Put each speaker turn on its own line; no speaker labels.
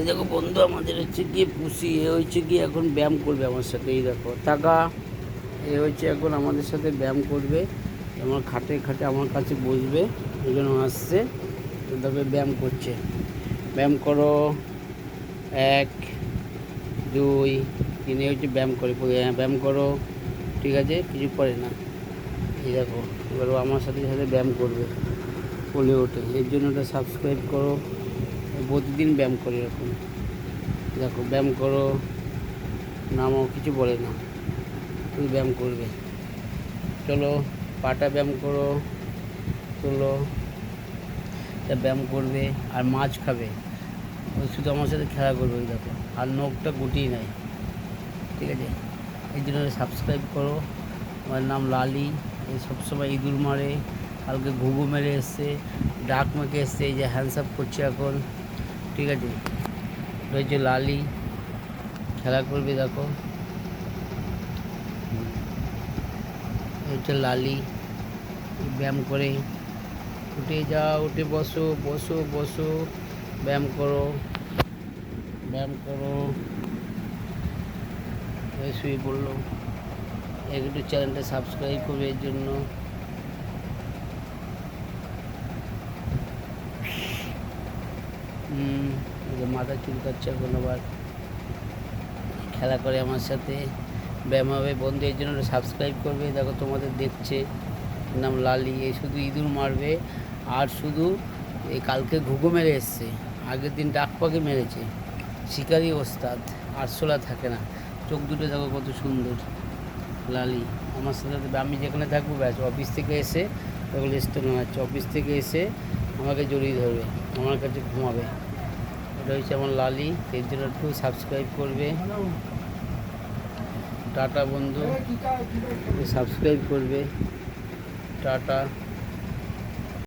এই দেখো বন্ধু, আমাদের হচ্ছে গিয়ে পুষি এ হচ্ছে গিয়ে এখন ব্যায়াম করবে আমার সাথে। এই দেখো টাকা, এ হচ্ছে এখন আমাদের সাথে ব্যায়াম করবে। আমার খাটে খাটে আমার কাছে বসবে, এই জন্য আসছে। তো তবে ব্যায়াম করছে। ব্যায়াম করো, 1 2 3, হচ্ছে ব্যায়াম করে ব্যায়াম করো, ঠিক আছে, কিছু করে না। এই দেখো এবার ও আমার সাথে সাথে ব্যায়াম করবে, বলে ওঠে। এর জন্য ওটা সাবস্ক্রাইব করো। প্রতিদিন ব্যায়াম করে এরকম। দেখো ব্যায়াম করো, নামও কিছু বলে না, তুই ব্যায়াম করবে। চলো পাটা ব্যায়াম করো, চলো, তা ব্যায়াম করবে আর মাছ খাবে। ওই শুধু আমার সাথে খেলা করবে, ওই দেখো, আর নখটা গুটিয়ে নেয়, ঠিক আছে। এই জন্য সাবস্ক্রাইব করো। আমার নাম লালি। এই সবসময় ইঁদুর মারে, কালকে ঘুঘু মেরে এসছে, ডাক মেকে এসছে, এই যে হ্যান্ডস আপ করছে এখন, ঠিক আছে। রয়েছে লালি, খেলা করবে দেখো। হচ্ছে লালি, ব্যায়াম করে। উঠে যাও, উঠে বসো বসো বসো, ব্যায়াম করো, ব্যায়াম করো। শুয়ে পড়লো। একটু চ্যানেলটা সাবস্ক্রাইব করবে এর জন্য। মাথা চুলকাচ্ছে এখন আবার, খেলা করে আমার সাথে, ব্যায়াম হবে। বন্ধু এর জন্য সাবস্ক্রাইব করবে। দেখো তোমাদের দেখছে, নাম লালি। এই শুধু ইঁদুর মারবে, আর শুধু এই কালকে ঘুঘু মেরে এসছে, আগের দিন ডাক পাখি মেরেছে। শিকারি ওস্তাদ, আরশোলা থাকে না। চোখ দুটো দেখো কত সুন্দর। লালি আমার সাথে, আমি যেখানে থাকবো ব্যাস, অফিস থেকে এসে তখন রেস্টে নামাচ্ছে, অফিস থেকে এসে আমাকে জড়িয়ে ধরবে, আমার কাছে ঘুমাবে। এটা হচ্ছে আমার লালি। এর জন্য একটু সাবস্ক্রাইব করবে। টাটা বন্ধু, সাবস্ক্রাইব করবে। টাটা।